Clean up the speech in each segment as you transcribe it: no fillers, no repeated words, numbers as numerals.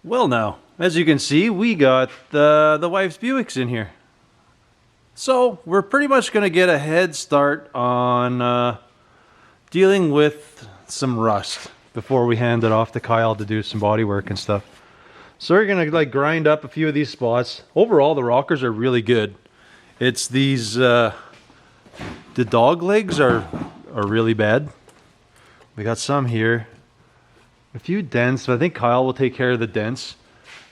Well now, as you can see, we got the wife's Buicks in here. So we're pretty much going to get a head start on dealing with some rust before we hand it off to Kyle to do some body work and stuff. So we're going to like grind up a few of these spots. Overall, the rockers are really good. It's these, the dog legs are really bad. We got some here. A few dents, but I think Kyle will take care of the dents.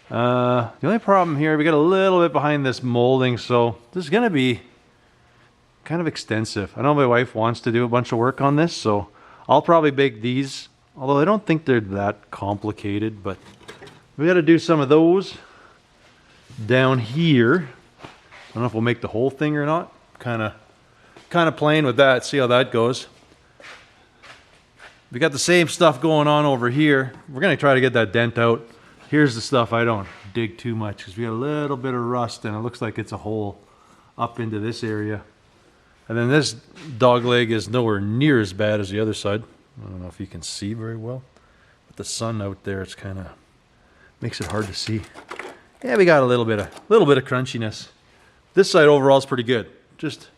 The only problem here, we got a little bit behind this molding, so this is going to be kind of extensive. I know my wife wants to do a bunch of work on this, so I'll probably bake these, although I don't think they're that complicated, but we got to do some of those down here. I don't know if we'll make the whole thing or not. Kind of playing with that, see how that goes. We got the same stuff going on over here. We're going to try to get that dent out. Here's the stuff I don't dig too much because we got a little bit of rust and it looks like it's a hole up into this area. And then this dog leg is nowhere near as bad as the other side. I don't know if you can see very well. With the sun out there, it's kind of makes it hard to see. Yeah, we got a little bit of crunchiness. This side overall is pretty good. Just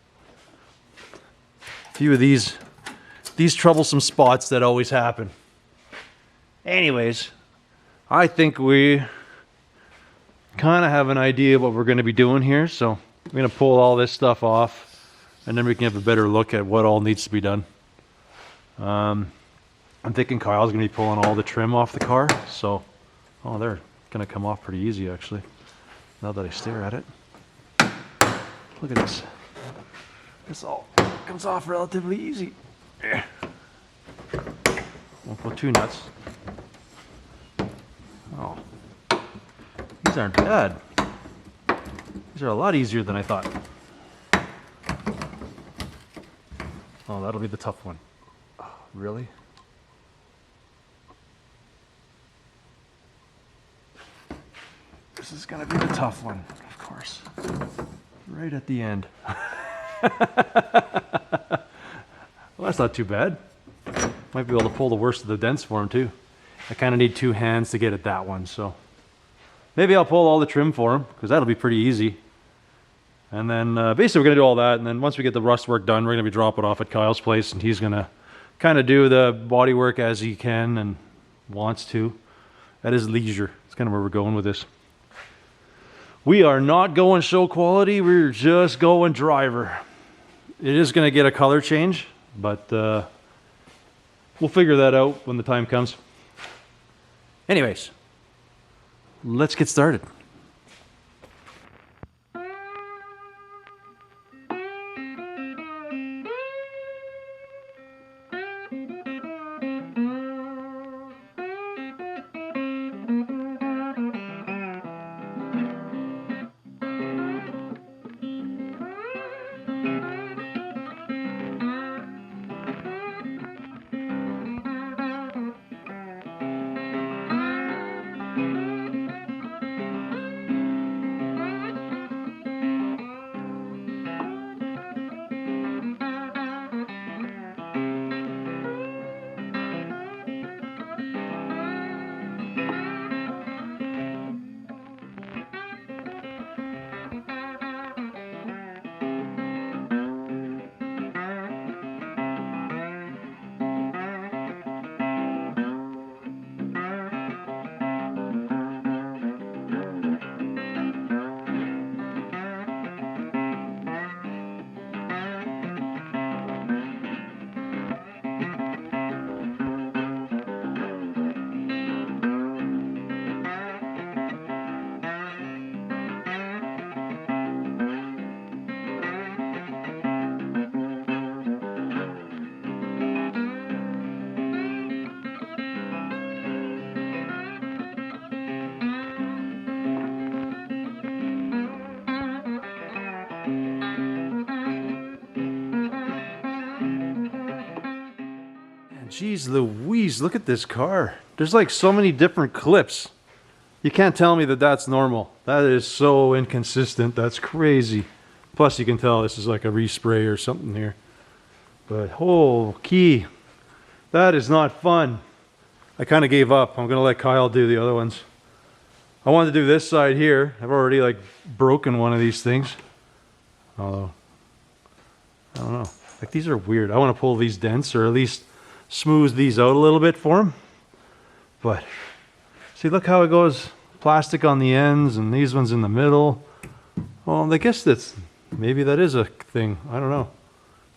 a few of these troublesome spots that always happen. Anyways, I think we kind of have an idea of what we're going to be doing here, so I'm going to pull all this stuff off and then we can have a better look at what all needs to be done. I'm thinking Kyle's going to be pulling all the trim off the car, so they're going to come off pretty easy actually, now that I stare at it. Look at this. This all comes off relatively easy. Won't go too nuts. Oh, these aren't bad. These are a lot easier than I thought. Oh, that'll be the tough one. Oh, really? This is gonna be the tough one, of course. Right at the end. Well, that's not too bad. Might be able to pull the worst of the dents for him too. I kind of need two hands to get at that one, so maybe I'll pull all the trim for him because that'll be pretty easy. And then basically we're going to do all that, and then once we get the rust work done, we're going to be dropping off at Kyle's place, and he's going to kind of do the body work as he can and wants to at his leisure. That's kind of where we're going with this. We are not going show quality, we're just going driver. It is going to get a color change, but we'll figure that out when the time comes. Anyways, let's get started. Jeez Louise, look at this car. There's like so many different clips. You can't tell me that that's normal. That is so inconsistent. That's crazy. Plus you can tell this is like a respray or something here. But oh, key. That is not fun. I kind of gave up. I'm going to let Kyle do the other ones. I wanted to do this side here. I've already like broken one of these things. Although, I don't know. Like these are weird. I want to pull these dents or at least smooth these out a little bit for them. But see, look how it goes. Plastic on the ends and these ones in the middle. Well, I guess maybe that is a thing. I don't know.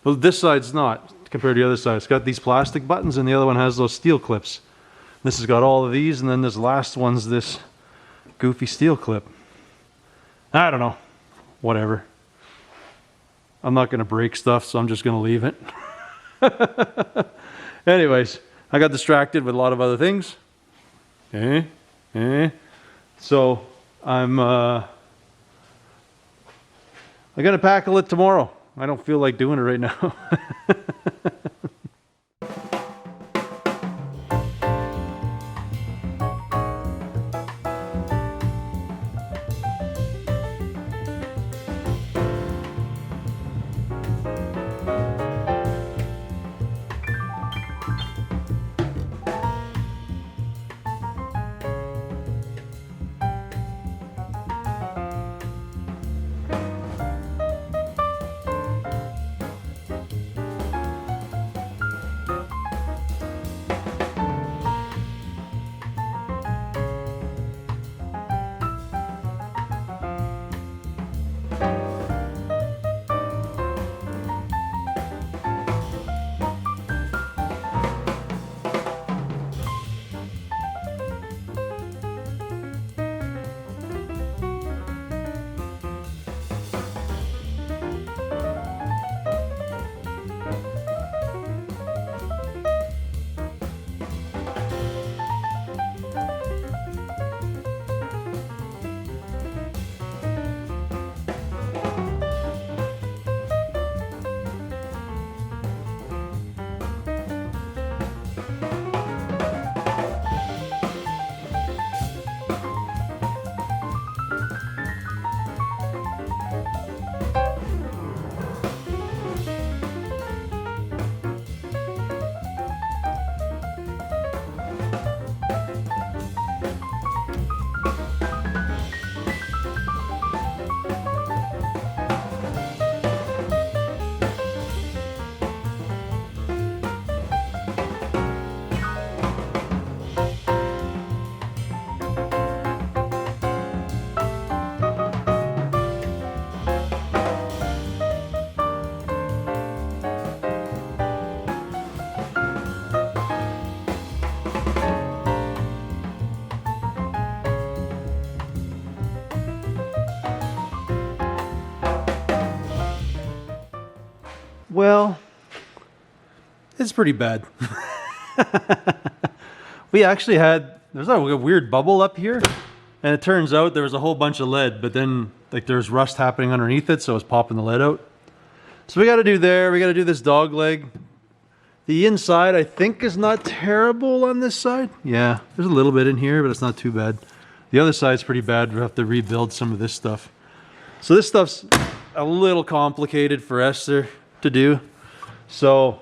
Well, this side's not compared to the other side. It's got these plastic buttons and the other one has those steel clips. This has got all of these, and then this last one's this goofy steel clip. I don't know. Whatever. I'm not going to break stuff, so I'm just going to leave it. Anyways, I got distracted with a lot of other things. So I'm going to tackle it tomorrow. I don't feel like doing it right now. Well, it's pretty bad. We actually there's a weird bubble up here, and it turns out there was a whole bunch of lead, but then like there's rust happening underneath it, so it's popping the lead out. So we got to do this dog leg. The inside I think is not terrible on this side. Yeah, there's a little bit in here, but it's not too bad. The other side's pretty bad. We have to rebuild some of this stuff. So this stuff's a little complicated for Esther to do. So,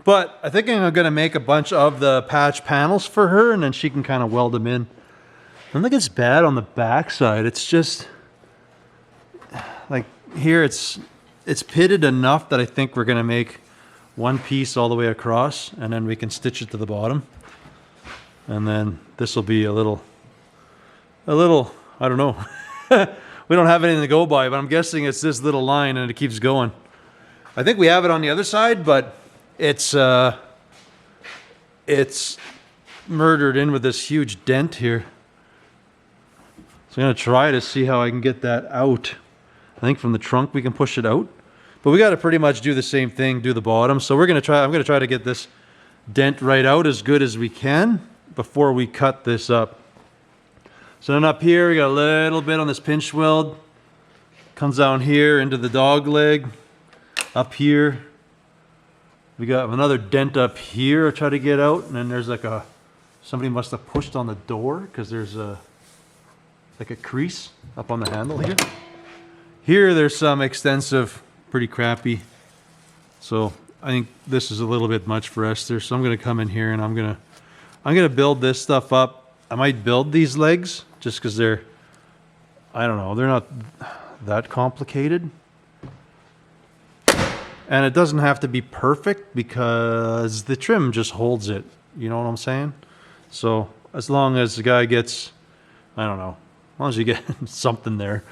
but I think I'm going to make a bunch of the patch panels for her, and then she can kind of weld them in. I don't think it's bad on the back side. It's just like here it's pitted enough that I think we're going to make one piece all the way across, and then we can stitch it to the bottom. And then this will be a little, I don't know. We don't have anything to go by, but I'm guessing it's this little line and it keeps going. I think we have it on the other side, but it's murdered in with this huge dent here. So I'm going to try to see how I can get that out. I think from the trunk we can push it out. But we got to pretty much do the same thing, do the bottom. So I'm going to try to get this dent right out as good as we can before we cut this up. So then up here we got a little bit on this pinch weld. Comes down here into the dog leg. Up here we got another dent up here I try to get out, and then there's like somebody must have pushed on the door because there's like a crease up on the handle here. Here there's some extensive, pretty crappy. So I think this is a little bit much for Esther. So I'm going to come in here and I'm going to build this stuff up. I might build these legs just because they're, I don't know, they're not that complicated. And it doesn't have to be perfect because the trim just holds it. You know what I'm saying? So as long as the guy gets, I don't know, as long as you get something there,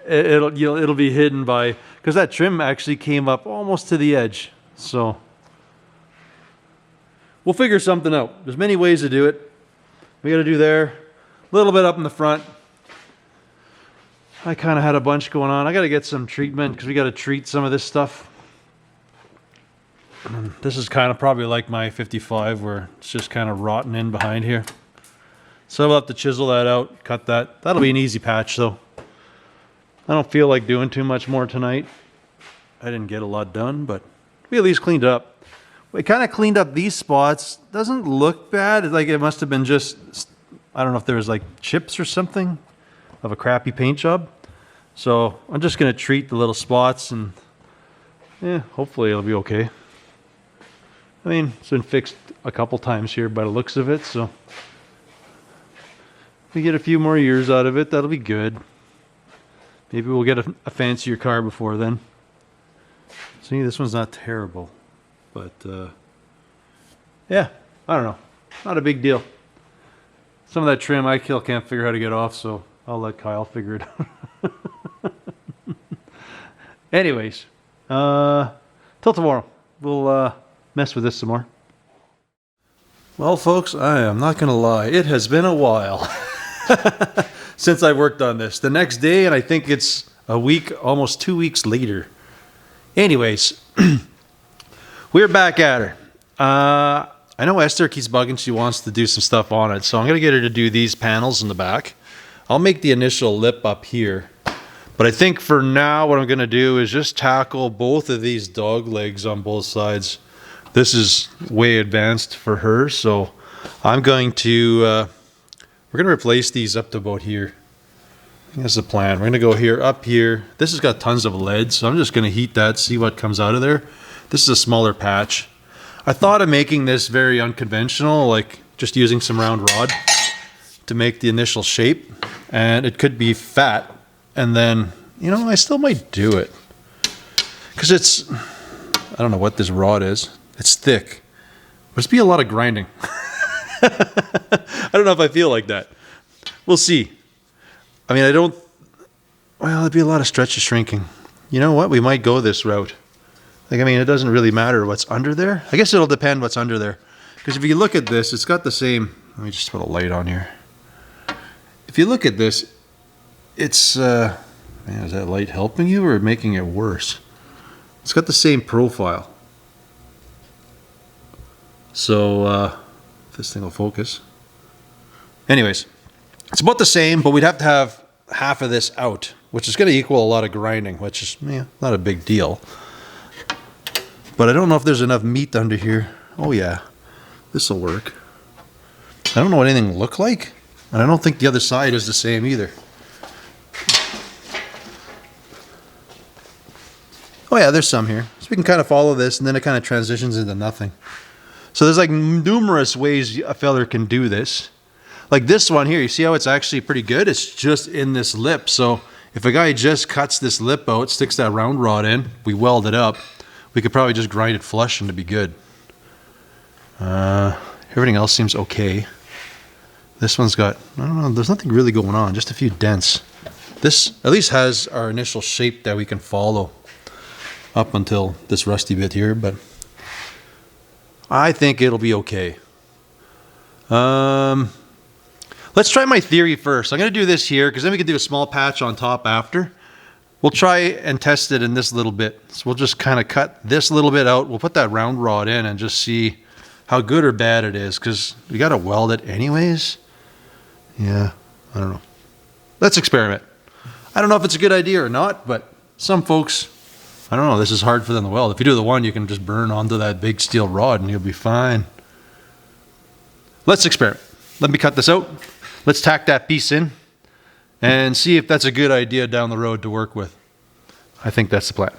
it'll be hidden by, because that trim actually came up almost to the edge. So we'll figure something out. There's many ways to do it. We got to do there, a little bit up in the front. I kind of had a bunch going on. I got to get some treatment because we got to treat some of this stuff. And this is kind of probably like my 55 where it's just kind of rotten in behind here. So we'll have to chisel that out, cut that. That'll be an easy patch though. I don't feel like doing too much more tonight. I didn't get a lot done, but we at least cleaned up. We kind of cleaned up these spots. Doesn't look bad. It's like it must have been just, I don't know if there was like chips or something of a crappy paint job. So I'm just going to treat the little spots and yeah, hopefully it'll be okay. I mean, it's been fixed a couple times here by the looks of it, so if we get a few more years out of it, that'll be good. Maybe we'll get a fancier car before then. See, this one's not terrible, but yeah, I don't know. Not a big deal. Some of that trim I still can't figure out how to get off, so I'll let Kyle figure it out. Anyways, till tomorrow, we'll mess with this some more. Well, folks, I am not going to lie. It has been a while since I worked on this. The next day, and I think it's a week, almost 2 weeks later. Anyways, we're back at her. I know Esther keeps bugging. She wants to do some stuff on it. So I'm going to get her to do these panels in the back. I'll make the initial lip up here. But I think for now, what I'm going to do is just tackle both of these dog legs on both sides. This is way advanced for her, so I'm going to, we're going to replace these up to about here. I think that's the plan. We're going to go here, up here. This has got tons of lead, so I'm just going to heat that, see what comes out of there. This is a smaller patch. I thought of making this very unconventional, like just using some round rod to make the initial shape, and it could be fat, and then, you know, I still might do it. Because it's, I don't know what this rod is. It's thick. Must be a lot of grinding. I don't know if I feel like that. We'll see. I mean, I don't... Well, it'd be a lot of stretch of shrinking. You know what? We might go this route. Like, I mean, it doesn't really matter what's under there. I guess it'll depend what's under there. Because if you look at this, it's got the same... Let me just put a light on here. If you look at this, it's... Man, is that light helping you or making it worse? It's got the same profile. So, this thing will focus. Anyways, it's about the same, but we'd have to have half of this out, which is going to equal a lot of grinding, which is not a big deal. But I don't know if there's enough meat under here. Oh yeah, this will work. I don't know what anything look like, and I don't think the other side is the same either. Oh yeah, there's some here. So we can kind of follow this, and then it kind of transitions into nothing. So there's like numerous ways a feller can do this. Like this one here, you see how it's actually pretty good? It's just in this lip. So if a guy just cuts this lip out, sticks that round rod in, we weld it up, we could probably just grind it flush and it'd be good. Everything else seems okay. This one's got, I don't know, there's nothing really going on, just a few dents. This at least has our initial shape that we can follow up until this rusty bit here, but I think it'll be okay. Let's try my theory first. I'm going to do this here because then we can do a small patch on top after. We'll try and test it in this little bit. So we'll just kind of cut this little bit out. We'll put that round rod in and just see how good or bad it is because we got to weld it anyways. Yeah, I don't know. Let's experiment. I don't know if it's a good idea or not, but some folks, I don't know, this is hard for them to weld. If you do the one, you can just burn onto that big steel rod and you'll be fine. Let's experiment. Let me cut this out. Let's tack that piece in and see if that's a good idea down the road to work with. I think that's the plan.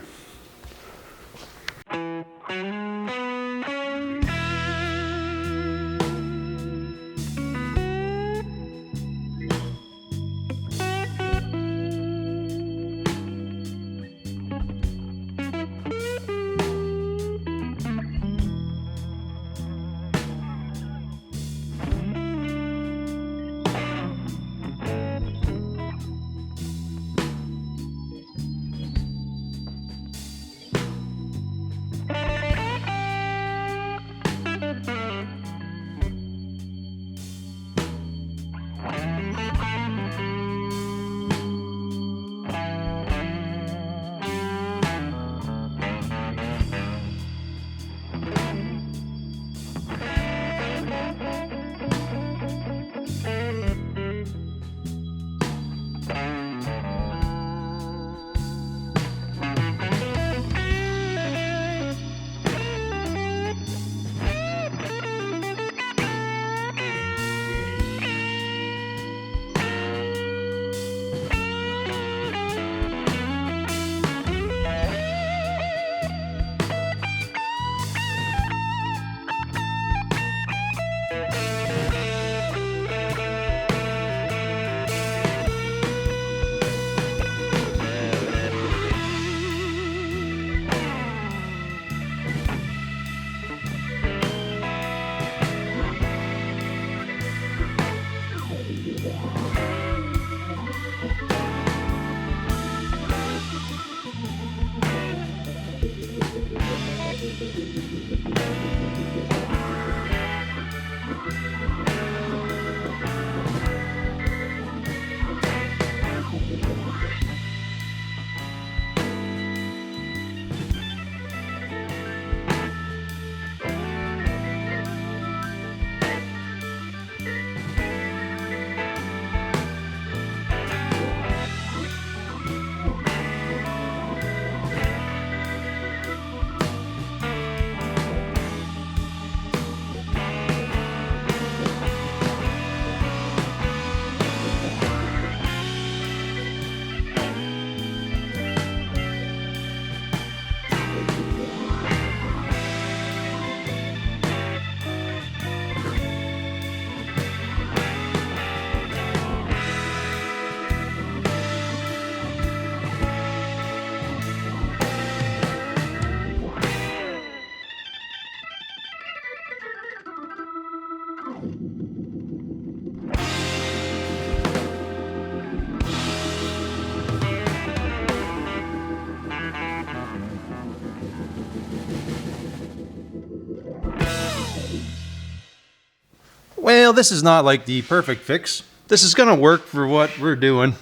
Well, this is not like the perfect fix. This is gonna work for what we're doing.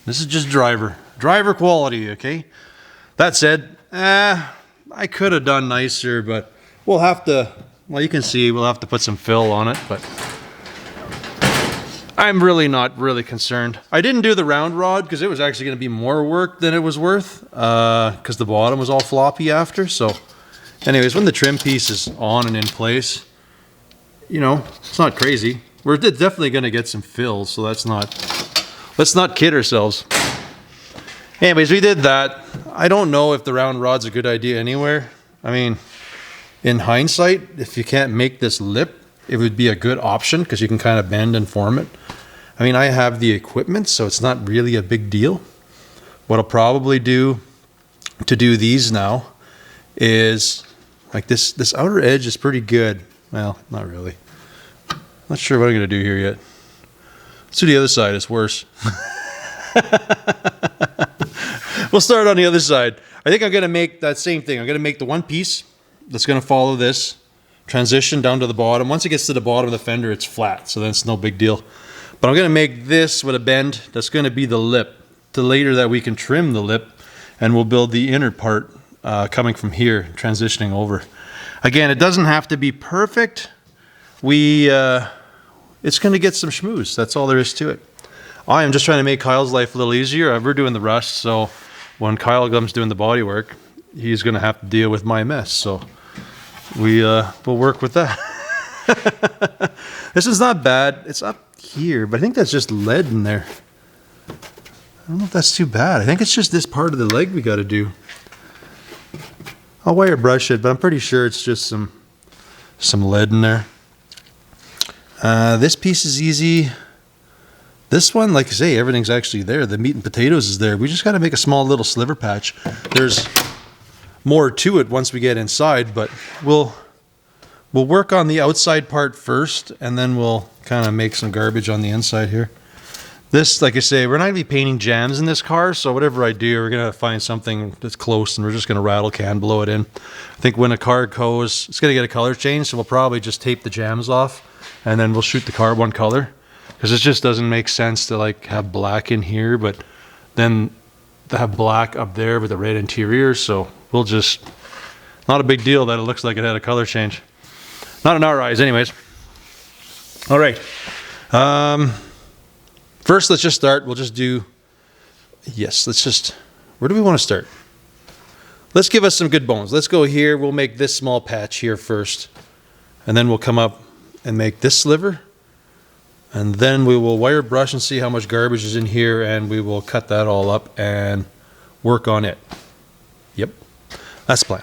This is just driver quality, okay? That said, I could have done nicer, but we'll have to, well, you can see we'll have to put some fill on it, but I'm really not really concerned. I didn't do the round rod because it was actually gonna be more work than it was worth, because the bottom was all floppy after, so. Anyways, when the trim piece is on and in place, you know, it's not crazy. We're definitely gonna get some fill, so let's not kid ourselves. Anyways, we did that. I don't know if the round rod's a good idea anywhere. I mean, in hindsight, if you can't make this lip, it would be a good option because you can kind of bend and form it. I mean, I have the equipment, so it's not really a big deal. What I'll probably do to do these now is, like this outer edge is pretty good. Well, not really. Not sure what I'm gonna do here yet. Let's do the other side, it's worse. We'll start on the other side. I think I'm gonna make that same thing. I'm gonna make the one piece that's gonna follow this, transition down to the bottom. Once it gets to the bottom of the fender, it's flat, so then it's no big deal. But I'm gonna make this with a bend that's gonna be the lip, to later that we can trim the lip, and we'll build the inner part coming from here, transitioning over. Again, it doesn't have to be perfect. It's gonna get some schmooze, that's all there is to it. I am just trying to make Kyle's life a little easier. We're doing the rust, so when Kyle comes doing the body work, he's gonna have to deal with my mess, so we'll work with that. This is not bad. It's up here, but I think that's just lead in there. I don't know if that's too bad. I think it's just this part of the leg we gotta do. I'll wire brush it, but I'm pretty sure it's just some lead in there. This piece is easy. This one, like I say, everything's actually there. The meat and potatoes is there. We just got to make a small little sliver patch. There's more to it once we get inside, but we'll work on the outside part first, and then we'll kind of make some garbage on the inside here. This, like I say, we're not going to be painting jams in this car, so whatever I do, we're going to find something that's close, and we're just going to rattle can blow it in. I think when a car goes, it's going to get a color change, so we'll probably just tape the jams off, and then we'll shoot the car one color. Because it just doesn't make sense to like have black in here, but then to have black up there with a red interior. So we'll just, not a big deal that it looks like it had a color change. Not in our eyes anyways. All right. First, let's just start. We'll just do, yes, let's just, where do we want to start? Let's give us some good bones. Let's go here. We'll make this small patch here first. And then we'll come up and make this sliver. And then we will wire brush and see how much garbage is in here, and we will cut that all up and work on it. Yep, that's the plan.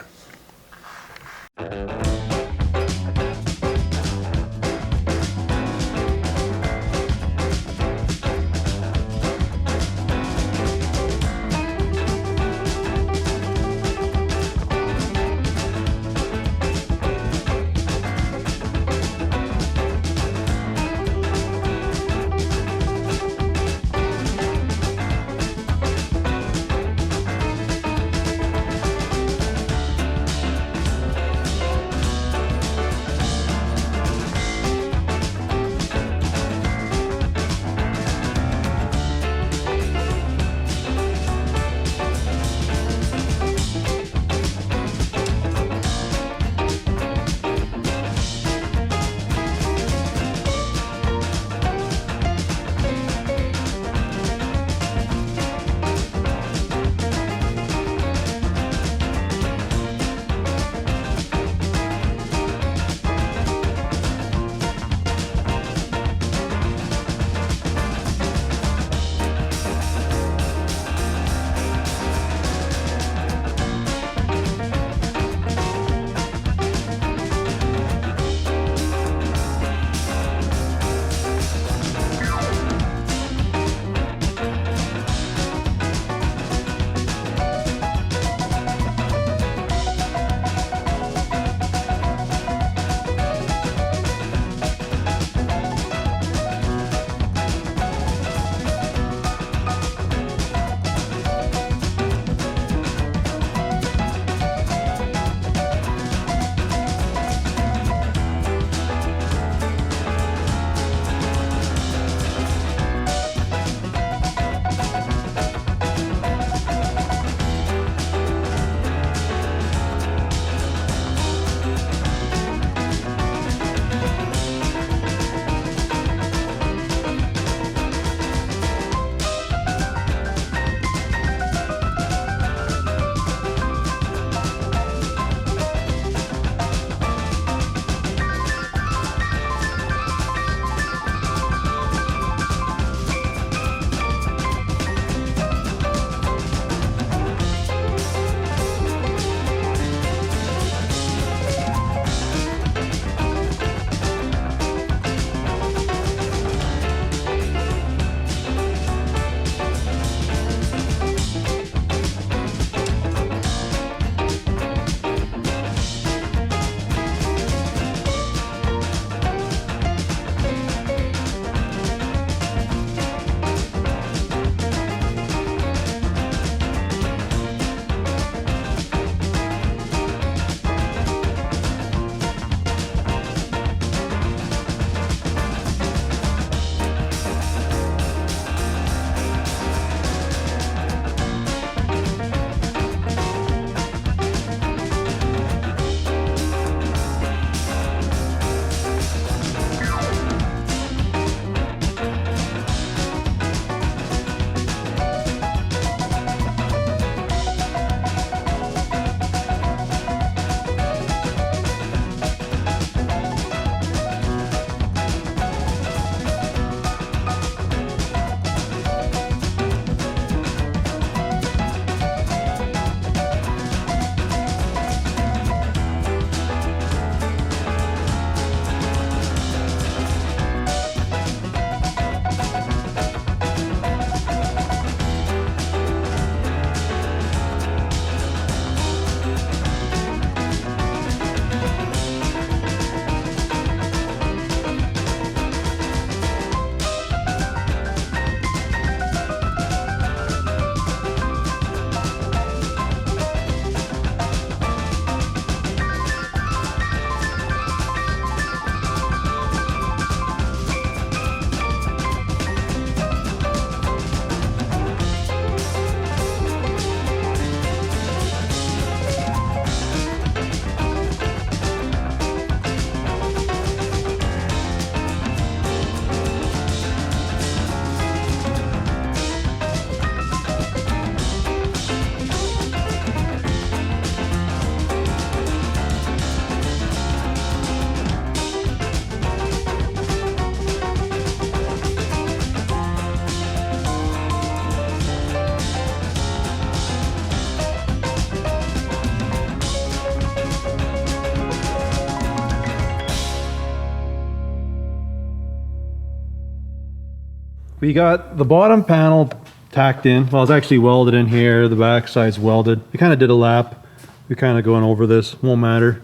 We got the bottom panel tacked in. Well, it's actually welded in here. The back side's welded. We kind of did a lap. We're kind of going over this. Won't matter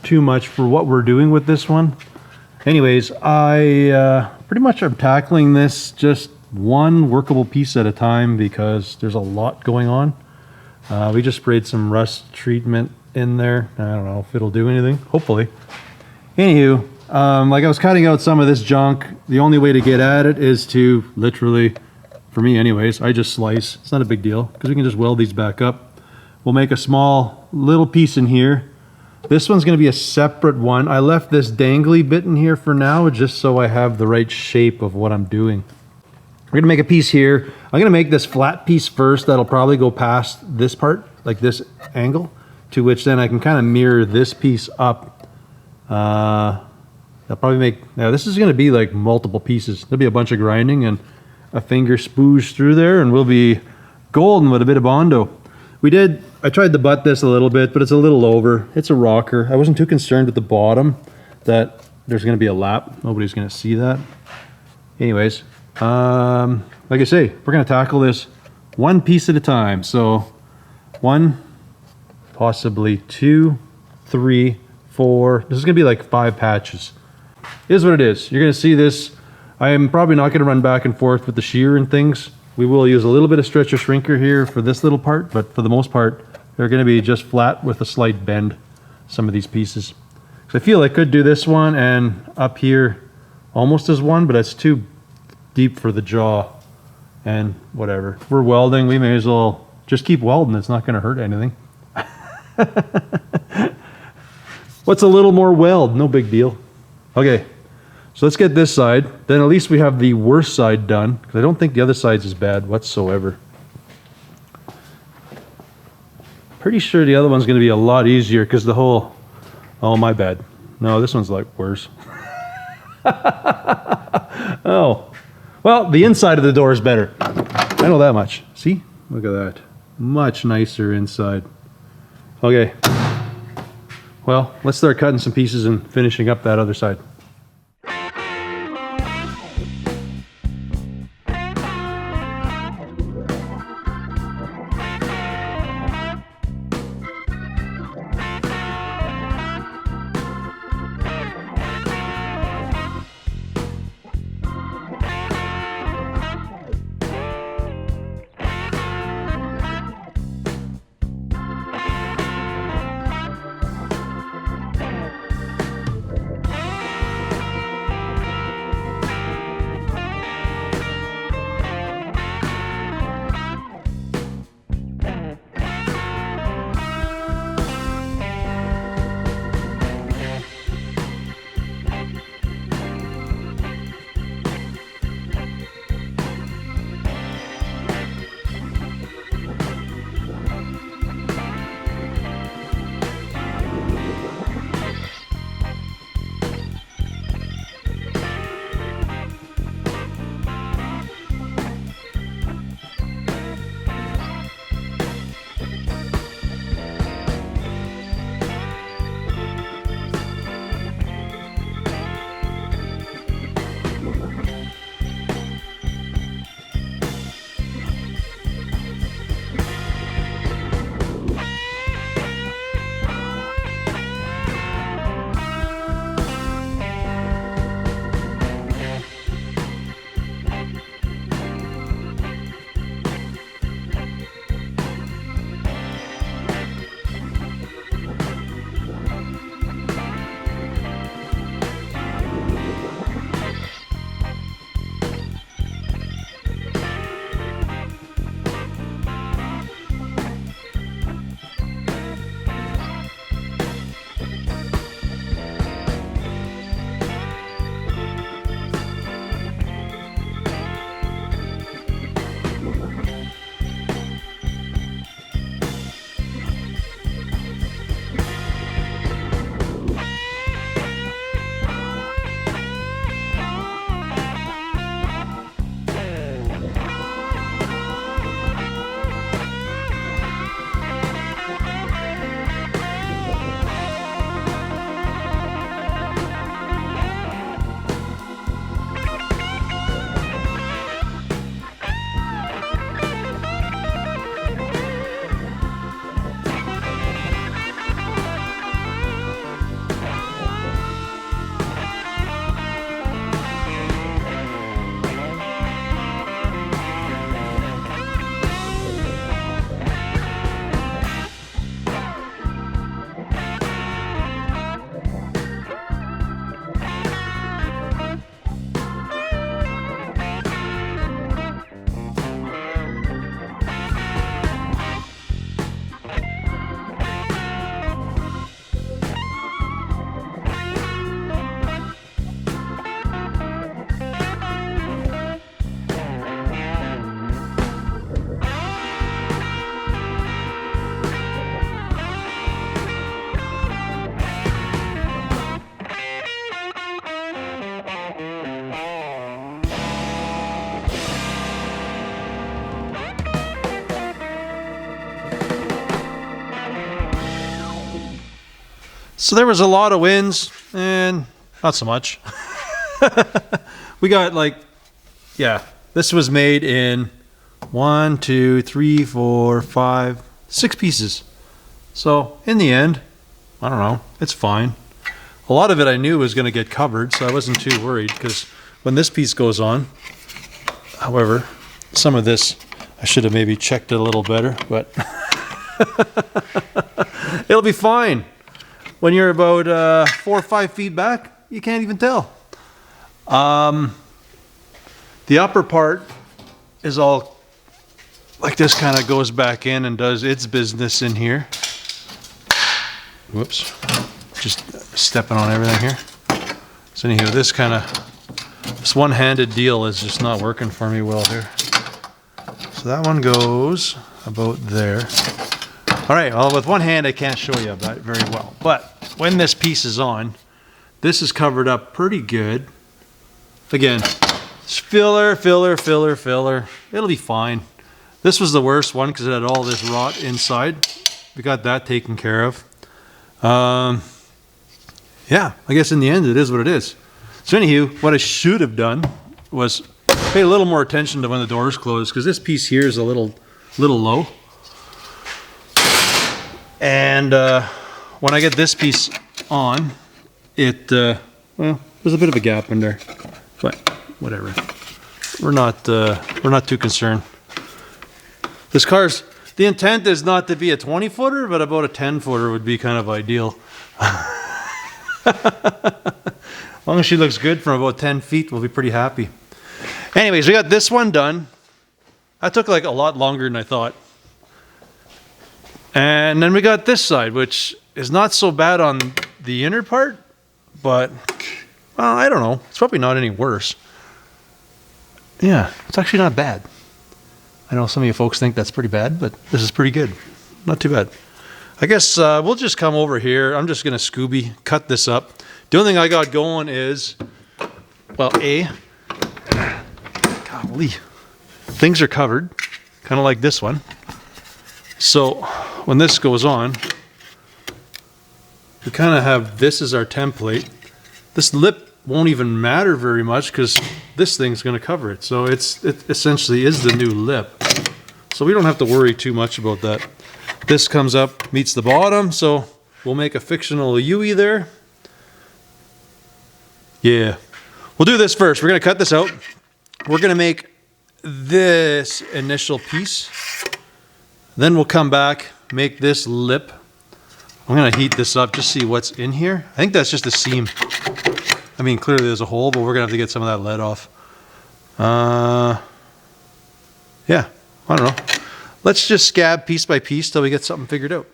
too much for what we're doing with this one. Anyways, I pretty much am tackling this just one workable piece at a time because there's a lot going on. We just sprayed some rust treatment in there. I don't know if it'll do anything. Hopefully. Anywho, like I was cutting out some of this junk. The only way to get at it is to literally, for me anyways, I just slice. It's not a big deal because we can just weld these back up. We'll make a small little piece in here. This one's going to be a separate one. I left this dangly bit in here for now just so I have the right shape of what I'm doing. We're going to make a piece here. I'm going to make this flat piece first. That'll probably go past this part, like this angle, to which then I can kind of mirror this piece up. I'll probably make, now this is going to be like multiple pieces. There'll be a bunch of grinding and a finger spooge through there and we'll be golden with a bit of Bondo. I tried to butt this a little bit, but it's a little over. It's a rocker. I wasn't too concerned with the bottom that there's going to be a lap. Nobody's going to see that. Anyways, like I say, we're going to tackle this one piece at a time. So 1, possibly 2, 3, 4. This is going to be like 5 patches. It is what it is. You're going to see this. I am probably not going to run back and forth with the shear and things. We will use a little bit of stretcher shrinker here for this little part, but for the most part, they're going to be just flat with a slight bend, some of these pieces. So I feel I could do this one and up here almost as one, but it's too deep for the jaw and whatever. We're welding, we may as well just keep welding. It's not going to hurt anything. What's a little more weld? No big deal. Okay. So let's get this side. Then at least we have the worst side done, because I don't think the other side's as bad whatsoever. Pretty sure the other one's going to be a lot easier because the whole... Oh, my bad. No, this one's like worse. Oh. Well, the inside of the door is better. I know that much. See? Look at that. Much nicer inside. Okay. Well, let's start cutting some pieces and finishing up that other side. So there was a lot of wins and not so much. We got like, yeah, this was made in 1, 2, 3, 4, 5, 6 pieces. So in the end, I don't know, it's fine. A lot of it I knew was going to get covered, so I wasn't too worried, because when this piece goes on, however, some of this, I should have maybe checked it a little better, but it'll be fine. When you're about 4 or 5 feet back, you can't even tell. The upper part is all like this, kind of goes back in and does its business in here. Whoops, just stepping on everything here. So anyhow, this one-handed deal is just not working for me well here. So that one goes about there. All right, well, with one hand I can't show you that very well, but when this piece is on, this is covered up pretty good. Again, it's filler. It'll be fine. This was the worst one because it had all this rot inside. We got that taken care of. Yeah, I guess in the end it is what it is. So anywho, what I should have done was pay a little more attention to when the doors close, because this piece here is a little low. And when I get this piece on, it well, there's a bit of a gap in there, but whatever. We're not too concerned. This car's, the intent is not to be a 20-footer, but about a 10-footer would be kind of ideal. As long as she looks good from about 10 feet, we'll be pretty happy. Anyways, we got this one done. That took like a lot longer than I thought. And then we got this side, which is not so bad on the inner part, but, well, I don't know. It's probably not any worse. Yeah, it's actually not bad. I know some of you folks think that's pretty bad, but this is pretty good. Not too bad. I guess we'll just come over here. I'm just going to Scooby cut this up. The only thing I got going is, well, golly, things are covered, kind of like this one. So when this goes on, we kind of have this as our template. This lip won't even matter very much because this thing's going to cover it. So it essentially is the new lip. So we don't have to worry too much about that. This comes up, meets the bottom, so we'll make a fictional Yui there. Yeah. We'll do this first. We're going to cut this out. We're going to make this initial piece. Then we'll come back, make this lip. I'm going to heat this up, just see what's in here. I think that's just a seam. I mean, clearly there's a hole, but we're going to have to get some of that lead off. Yeah, I don't know. Let's just scab piece by piece till we get something figured out.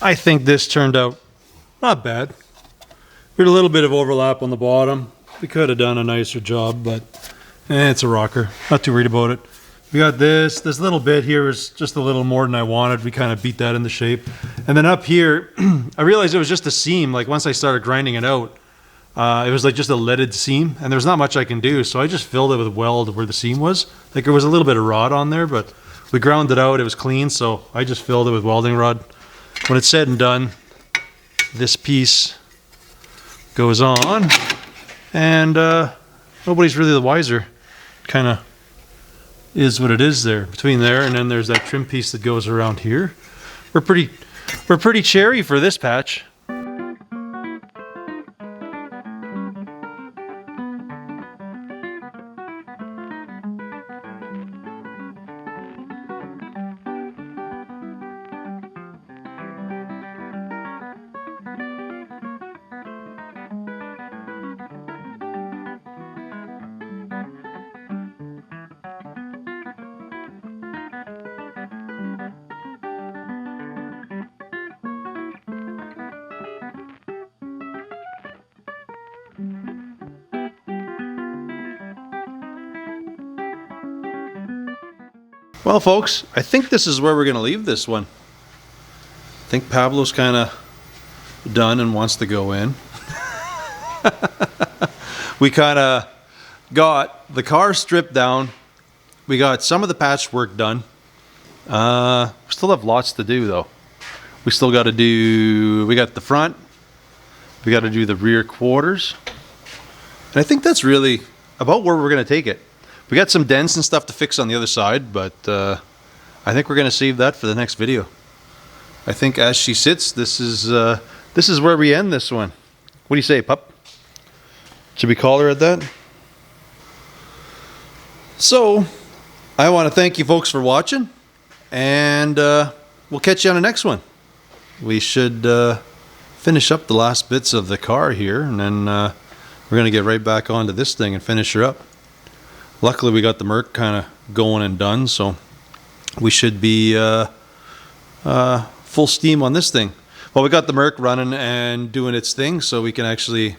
I think this turned out not bad. We had a little bit of overlap on the bottom. We could have done a nicer job, but it's a rocker. Not too worried about it. We got this little bit here is just a little more than I wanted. We kind of beat that into shape. And then up here, I realized it was just a seam. Like once I started grinding it out, it was like just a leaded seam, and there's not much I can do. So I just filled it with weld where the seam was. Like there was a little bit of rod on there, but we ground it out. It was clean, so I just filled it with welding rod. When it's said and done, this piece goes on, and nobody's really the wiser. Kind of is what it is there between there, and then there's that trim piece that goes around here. We're pretty cherry for this patch. Well, folks, I think this is where we're going to leave this one. I think Pablo's kind of done and wants to go in. We kind of got the car stripped down. We got some of the patchwork done. We still have lots to do, though. We still got to do, we got the front. We got to do the rear quarters. And I think that's really about where we're going to take it. We got some dents and stuff to fix on the other side, but I think we're going to save that for the next video. I think as she sits, this is where we end this one. What do you say, pup? Should we call her at that? So, I want to thank you folks for watching, and we'll catch you on the next one. We should finish up the last bits of the car here, and then we're going to get right back onto this thing and finish her up. Luckily, we got the Merc kind of going and done, so we should be full steam on this thing. Well, we got the Merc running and doing its thing, so we can actually,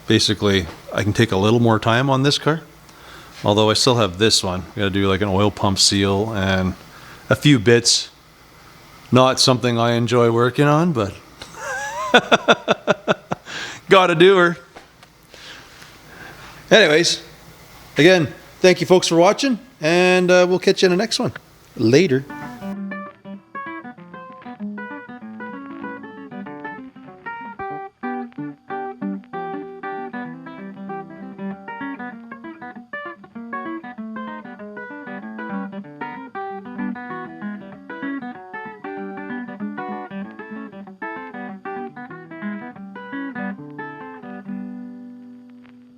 basically, I can take a little more time on this car. Although I still have this one. We got to do like an oil pump seal and a few bits. Not something I enjoy working on, but gotta do her. Anyways. Again, thank you folks for watching, and we'll catch you in the next one. Later.